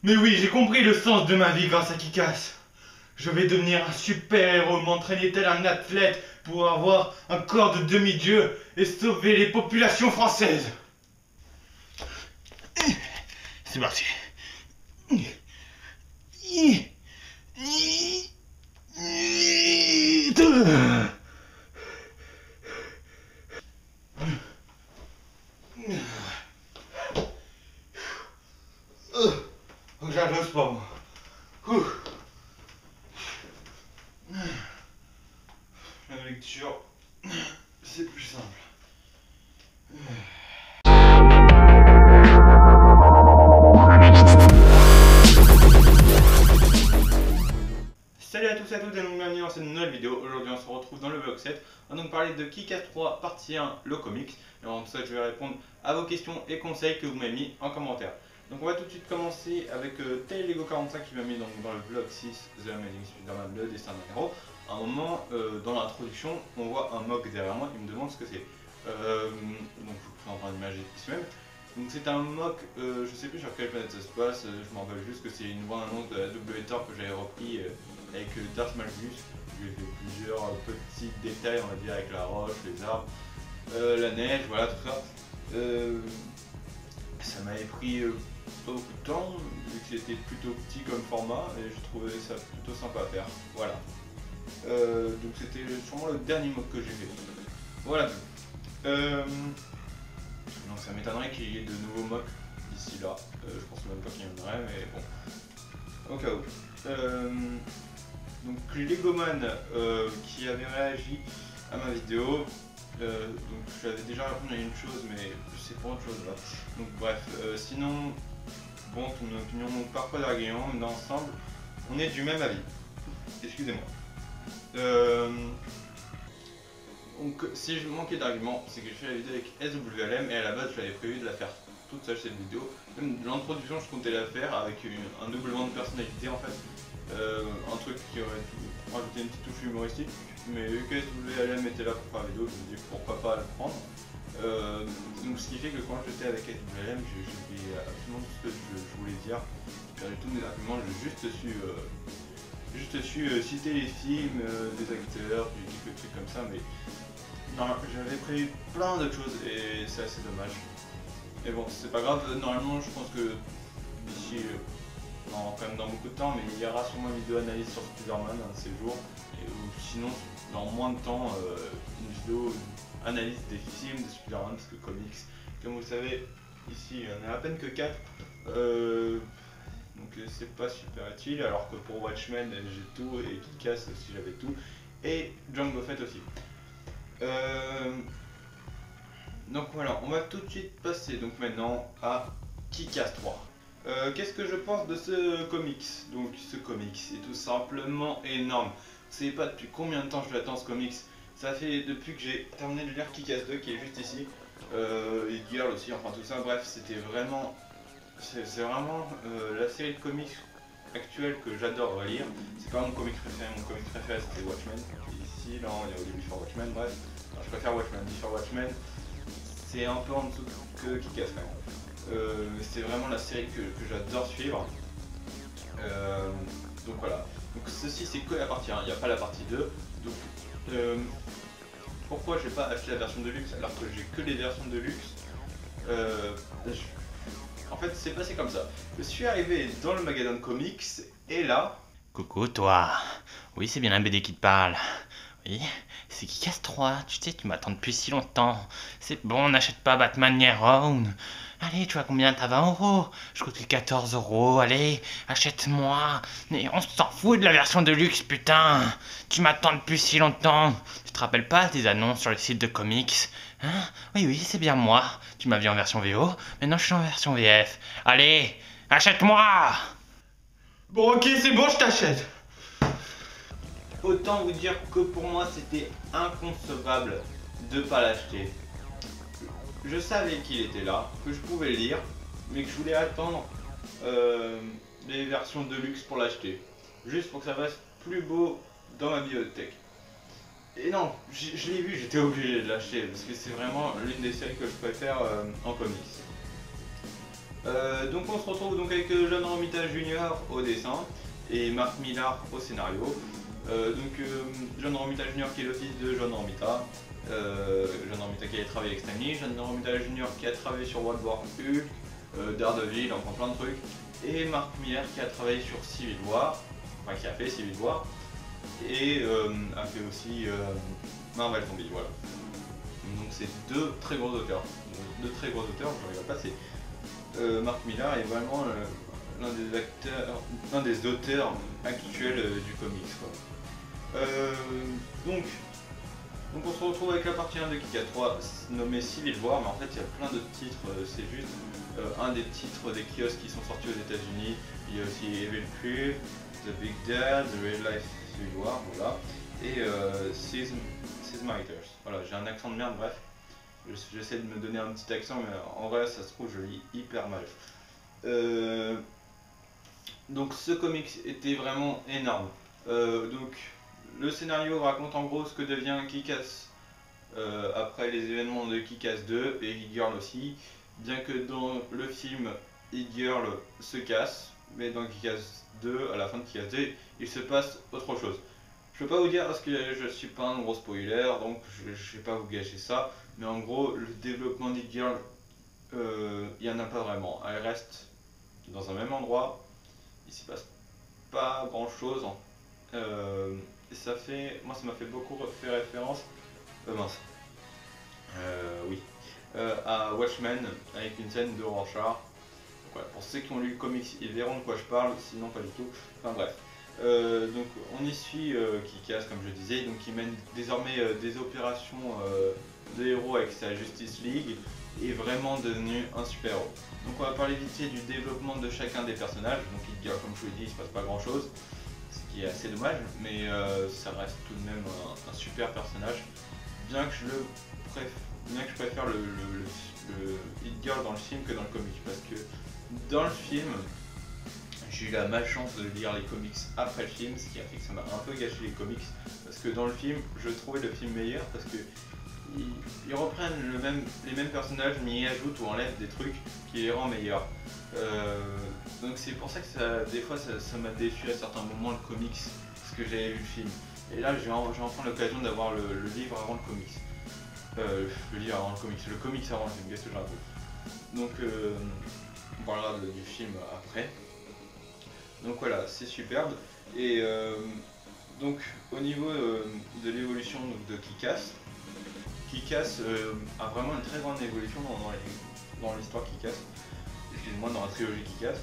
Mais oui, j'ai compris le sens de ma vie grâce à Kick-Ass. Je vais devenir un super-héros, m'entraîner tel un athlète pour avoir un corps de demi-dieu et sauver les populations françaises. C'est parti. J'adore le sport, moi. La lecture, c'est plus simple. Salut à tous et à toutes et bienvenue dans cette nouvelle vidéo. Aujourd'hui on se retrouve dans le vlog 7. On va donc parler de Kick-Ass 3 partie 1, le comics. Et en ça je vais répondre à vos questions et conseils que vous m'avez mis en commentaire. Donc on va tout de suite commencer avec TeleLego45 qui m'a mis dans le vlog 6 The Amazing Spider-Man, le dessin d'un héros. À un moment dans l'introduction on voit un mock derrière moi, il me demande ce que c'est. Donc je vous prends une image ici même. Donc c'est un mock, je sais plus sur quelle planète ça se passe, je m'en rappelle juste que c'est une bonne annonce de la WTOR que j'avais repris avec Darth Malgus. J'ai fait plusieurs petits détails, on va dire, avec la roche, les arbres, la neige, voilà tout ça. Ça m'avait pris pas beaucoup de temps, vu que c'était plutôt petit comme format, et je trouvais ça plutôt sympa à faire. Voilà. Donc c'était sûrement le dernier mock que j'ai fait. Voilà. Donc ça m'étonnerait qu'il y ait de nouveaux mocks d'ici là. Je pense même pas qu'il y en aurait, mais bon. Au cas où. Donc Legoman qui avait réagi à ma vidéo. Donc je lui avais déjà répondu à une chose, mais c'est pas autre chose là. Donc bref, sinon, bon, ton opinion parfois d'argument, mais dans l'ensemble, on est du même avis. Excusez-moi. Donc si je manquais d'arguments, c'est que je fais la vidéo avec SWLM et à la base je l'avais prévu de la faire toute seule cette vidéo. Même l'introduction je comptais la faire avec un doublement de personnalité en fait. Un truc qui aurait rajouté une petite touche humoristique. Mais vu que SWLM était là pour faire la vidéo, je me dis pourquoi pas le prendre. Donc ce qui fait que quand j'étais avec SWLM, j'ai fait absolument tout ce que je voulais dire. J'ai perdu tous mes arguments, j'ai juste su citer les films, des acteurs, puis quelques trucs comme ça, mais non, j'avais prévu plein d'autres choses et c'est assez dommage. Mais bon, c'est pas grave, normalement je pense que d'ici, quand même dans beaucoup de temps, mais il y aura sûrement une vidéo analyse sur Spider-Man un de ces jours, ou sinon dans moins de temps, une vidéo analyse des films de Spider-Man, parce que comics, comme vous le savez, ici il y en a à peine que 4. Donc c'est pas super utile, alors que pour Watchmen j'ai tout, et Kick-Ass aussi j'avais tout, et Django Fett aussi. Donc voilà, on va tout de suite passer donc maintenant à Kick-Ass 3. Qu'est-ce que je pense de ce comics? Donc ce comics est tout simplement énorme. Vous savez pas depuis combien de temps je l'attends ce comics. Ça fait depuis que j'ai terminé de lire Kick-Ass 2 qui est juste ici, et Girl aussi, enfin tout ça, bref c'était vraiment... C'est vraiment la série de comics actuelle que j'adore relire. C'est pas mon comic préféré c'était Watchmen. Et ici, là, il y a au début Before Watchmen, bref. Alors, je préfère Watchmen. Before Watchmen, c'est un peu en dessous que Kick-Ass quand même. C'est vraiment la série que j'adore suivre. Donc voilà. Donc ceci c'est que la partie 1, il n'y a pas la partie 2. Donc pourquoi j'ai pas acheté la version de luxe alors que j'ai que les versions de luxe? En fait, c'est passé comme ça. Je suis arrivé dans le magasin de comics et là... Coucou toi. Oui, c'est bien la BD qui te parle. Oui, c'est Kick-Ass 3. Tu sais, tu m'attends depuis si longtemps. C'est bon, n'achète pas Batman Year Round. Allez, tu vois combien t'as 20 €. Je coûte 14 €. Allez, achète-moi. Mais on s'en fout de la version de luxe, putain. Tu m'attends depuis si longtemps. Tu te rappelles pas des annonces sur les sites de comics? Hein? Oui, c'est bien moi. Tu m'as vu en version VO. Maintenant, je suis en version VF. Allez, achète-moi. Bon ok, c'est bon, je t'achète. Autant vous dire que pour moi c'était inconcevable de pas l'acheter. Je savais qu'il était là, que je pouvais le lire, mais que je voulais attendre les versions de luxe pour l'acheter. Juste pour que ça fasse plus beau dans ma bibliothèque. Et non, je l'ai vu, j'étais obligé de l'acheter parce que c'est vraiment l'une des séries que je préfère en comics. Donc on se retrouve donc avec John Romita Jr. au dessin et Mark Millar au scénario. John Romita Jr. qui est le fils de John Romita. John Romita qui a travaillé avec Stan Lee, John Romita Jr. qui a travaillé sur World War Hulk, Daredevil, enfin plein de trucs. Et Mark Millar qui a travaillé sur Civil War, enfin qui a fait Civil War. Et a fait aussi Marvel Zombie, voilà. Donc c'est deux très gros auteurs. Je ne regarde pas, c'est Mark Millar est vraiment l'un des auteurs actuels du comics, quoi. Donc on se retrouve avec la partie 1 de Kick-Ass 3 nommée Civil War, mais en fait il y a plein de titres, c'est juste un des titres des kiosques qui sont sortis aux États-Unis. Il y a aussi Evil Crew, The Big Dad, The Real Life Civil War, voilà, et Seasmighters. Voilà, j'ai un accent de merde, bref. J'essaie de me donner un petit accent, mais en vrai ça se trouve je lis hyper mal. Donc ce comics était vraiment énorme. Donc le scénario raconte en gros ce que devient Kick-Ass après les événements de Kick-Ass 2 et Hit Girl aussi. Bien que dans le film Hit Girl se casse, mais dans Kick-Ass 2, à la fin de Kick-Ass 2, il se passe autre chose. Je peux pas vous dire parce que je suis pas un gros spoiler, donc je vais pas vous gâcher ça. Mais en gros, le développement d'Hit Girl, il y en a pas vraiment. Elle reste dans un même endroit, il s'y passe pas grand chose. Et moi ça m'a fait beaucoup fait référence, à Watchmen avec une scène de Rorschach. Voilà, pour ceux qui ont lu le comics, ils verront de quoi je parle, sinon pas du tout. Enfin bref. Donc on y suit Kick-Ass comme je disais, donc il mène désormais des opérations de héros avec sa Justice League et est vraiment devenu un super-héros. Donc on va parler vite fait du développement de chacun des personnages. Donc Hit Girl, comme je vous l'ai dit, il se passe pas grand chose, ce qui est assez dommage, mais ça reste tout de même un super personnage. Bien que je préfère le Hit Girl dans le film que dans le comic, parce que dans le film, j'ai eu la malchance de lire les comics après le film, ce qui a fait que ça m'a un peu gâché les comics, parce que dans le film, je trouvais le film meilleur, parce que ils reprennent les mêmes personnages, mais ils ajoutent ou enlèvent des trucs qui les rendent meilleurs. Donc c'est pour ça que des fois ça m'a déçu à certains moments le comics, parce que j'avais vu le film. Et là, je vais en prendre l'occasion d'avoir le livre avant le comics. Le livre avant le comics avant le film, qu'est-ce que je raconte. Donc on parlera du film après. Donc voilà, c'est superbe. Et donc au niveau de l'évolution de Kick-Ass, Kick-Ass a vraiment une très grande évolution dans l'histoire Kick-Ass. Excusez-moi, dans la trilogie Kick-Ass.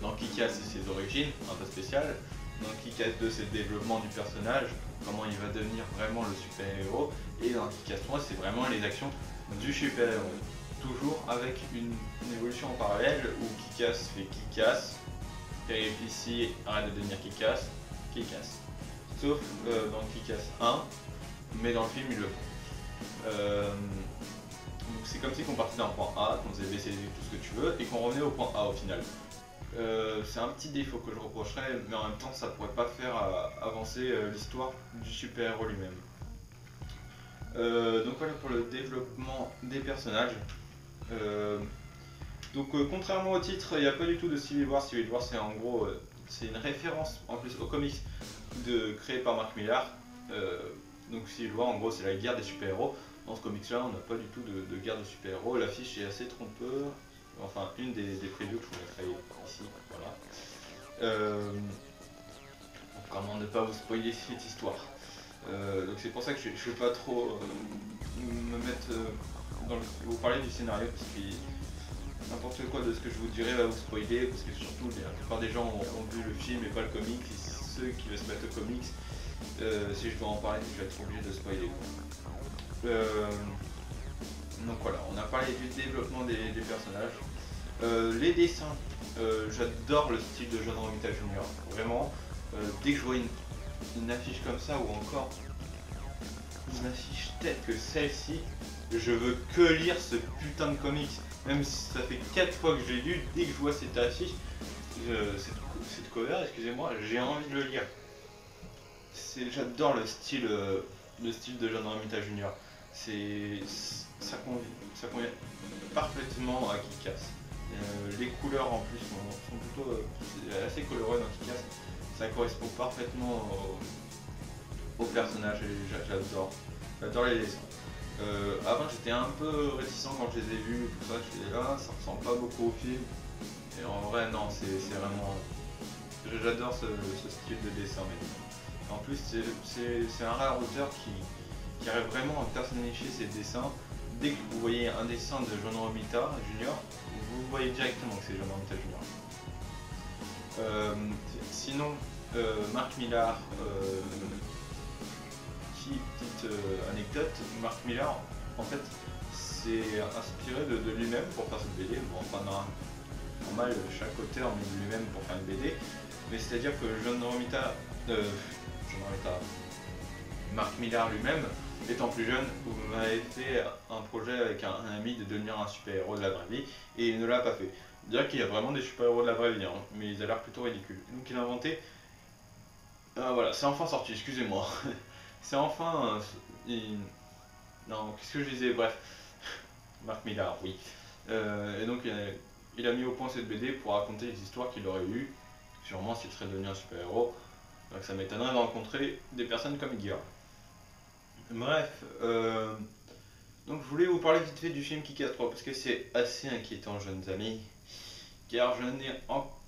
Dans Kick-Ass, c'est ses origines, un peu spéciales. Dans Kick-Ass 2, c'est le développement du personnage, comment il va devenir vraiment le super-héros. Et dans Kick-Ass 3, c'est vraiment les actions du super-héros. Toujours avec une évolution en parallèle où Kick-Ass fait Kick-Ass, péripétie, arrête de devenir Kick-Ass, Kick-Ass. Sauf dans Kick-Ass 1, mais dans le film ils le font. Donc c'est comme si on partait d'un point A, qu'on faisait baisser tout ce que tu veux, et qu'on revenait au point A au final. C'est un petit défaut que je reprocherais, mais en même temps ça pourrait pas faire avancer l'histoire du super-héros lui-même. Donc voilà pour le développement des personnages. Contrairement au titre, il n'y a pas du tout de Civil War. Civil War c'est en gros c'est une référence en plus au comics créé par Mark Millar. Donc Civil War en gros c'est la guerre des super-héros. Dans ce comics là on n'a pas du tout de guerre de super-héros. L'affiche est assez trompeuse. Enfin une des previews que je vous mettrai ici. Voilà. Comment ne pas vous spoiler cette histoire. Donc c'est pour ça que je ne vais pas trop me mettre vous parler du scénario, parce que n'importe quoi de ce que je vous dirai va vous spoiler, parce que surtout la plupart des gens ont vu le film et pas le comic, et ceux qui veulent se mettre au comics, si je dois en parler, je vais être obligé de spoiler. Donc voilà, on a parlé du développement des personnages. Les dessins, j'adore le style de John Romita Jr. Vraiment, dès que je vois une affiche comme ça, ou encore une affiche telle que celle-ci, je veux que lire ce putain de comics. Même si ça fait 4 fois que j'ai lu, dès que je vois cette affiche, cette cover, excusez-moi, j'ai envie de le lire. J'adore le style de John Romita Jr. ça convient parfaitement à Kick-Ass. Les couleurs en plus sont plutôt assez colorées dans Kick-Ass. Ça correspond parfaitement au personnage et j'adore les dessins. Avant j'étais un peu réticent quand je les ai vus, tout ça, je disais là, ça ressemble pas beaucoup au film. Et en vrai non, c'est vraiment... J'adore ce style de dessin maintenant. En plus c'est un rare auteur qui arrive vraiment à personnalifier ses dessins. Dès que vous voyez un dessin de John Romita Jr., vous voyez directement que c'est John Romita Jr. Sinon, Mark Millar, petite anecdote, Mark Millar, en fait, s'est inspiré de lui-même pour faire cette BD. Bon, enfin, normal, chaque auteur met de lui-même pour faire une BD, mais c'est-à-dire que Mark Millar lui-même, étant plus jeune, m'avait fait un projet avec un ami de devenir un super-héros de la vraie vie, et il ne l'a pas fait. Dire qu'il y a vraiment des super-héros de la vraie vie, hein, mais ils ont l'air plutôt ridicules. Donc il a inventé... voilà, c'est enfin sorti, excusez-moi. C'est enfin... Non, qu'est-ce que je disais? Bref. Mark Millar, oui. Et donc il a mis au point cette BD pour raconter les histoires qu'il aurait eues, sûrement s'il serait devenu un super-héros. Donc ça m'étonnerait de rencontrer des personnes comme Guillaume. Bref, donc je voulais vous parler vite fait du film Kick-Ass 3 parce que c'est assez inquiétant, jeunes amis, car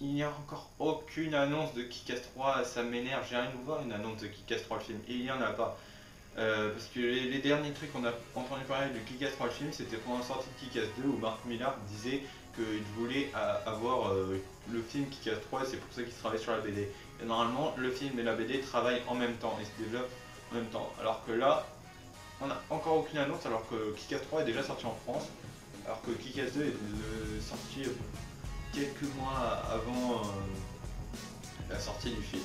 il n'y a encore aucune annonce de Kick-Ass 3, ça m'énerve, j'ai rien de voir une annonce de Kick-Ass 3 le film, et il n'y en a pas. Parce que les derniers trucs qu'on a entendu parler de Kick-Ass 3 le film, c'était pour la sortie de Kick-Ass 2 où Mark Millar disait qu'il voulait avoir le film Kick-Ass 3 et c'est pour ça qu'il travaille sur la BD. Et normalement, le film et la BD travaillent en même temps et se développent en même temps. Alors que là, on n'a encore aucune annonce alors que Kick-Ass 3 est déjà sorti en France, alors que Kick-Ass 2 est sorti quelques mois avant la sortie du film.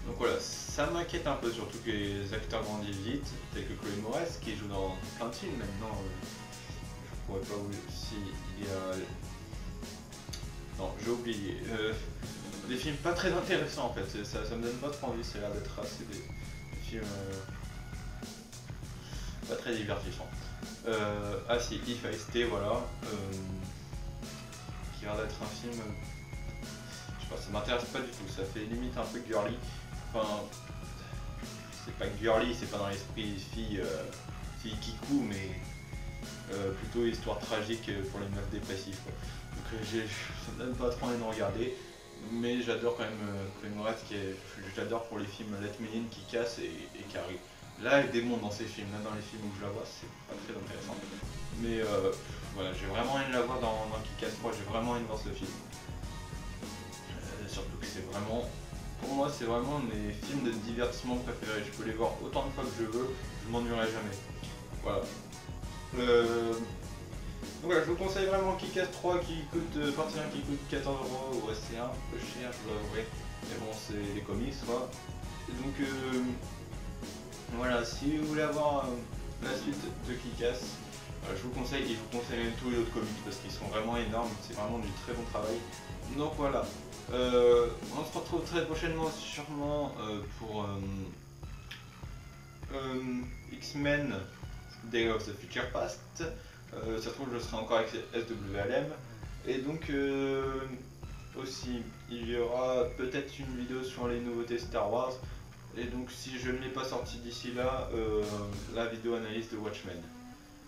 Donc voilà, ça m'inquiète un peu, surtout que les acteurs grandissent vite, tels que Chloé Moretz qui joue dans plein de films maintenant. Je pourrais pas vous... Si, il y a... Non, j'ai oublié. Des films pas très intéressants en fait, ça me donne pas trop envie, c'est l'air d'être assez des films pas très divertissants. Ah si, If AST, voilà, qui a l'air d'être un film, je sais pas, ça m'intéresse pas du tout, ça fait limite un peu girly. Enfin, c'est pas girly, c'est pas dans l'esprit fille kikou, mais plutôt histoire tragique pour les meufs dépressives, quoi. Donc ça me donne pas trop envie de regarder, mais j'adore quand même Chloé Moretz, j'adore pour les films Let Me In, Kick-Ass et Carrie. Là elle démonte dans ces films, là dans les films où je la vois c'est pas très intéressant. Mais voilà, j'ai vraiment envie de la voir dans Kick-Ass 3, j'ai vraiment envie de voir ce film. Surtout que c'est vraiment... Pour moi, c'est vraiment mes films de divertissement préférés. Je peux les voir autant de fois que je veux, je m'ennuierai jamais. Voilà. Donc voilà, je vous conseille vraiment Kick-Ass 3 qui coûte, partie 1 qui coûte 14€. Ouais, c'est un peu cher, je dois avouer. Mais bon, c'est des comics, quoi. Et donc, voilà, si vous voulez avoir la suite de Kick-Ass, je vous conseille, et je vous conseille même tous les autres comics parce qu'ils sont vraiment énormes, c'est vraiment du très bon travail. Donc voilà. On se retrouve très prochainement sûrement pour X-Men Day of the Future Past. Ça se trouve je serai encore avec SWLM. Et donc aussi il y aura peut-être une vidéo sur les nouveautés Star Wars. Et donc si je ne l'ai pas sorti d'ici là, la vidéo analyse de Watchmen.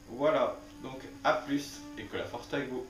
Voilà, donc à plus et que la force soit avec vous.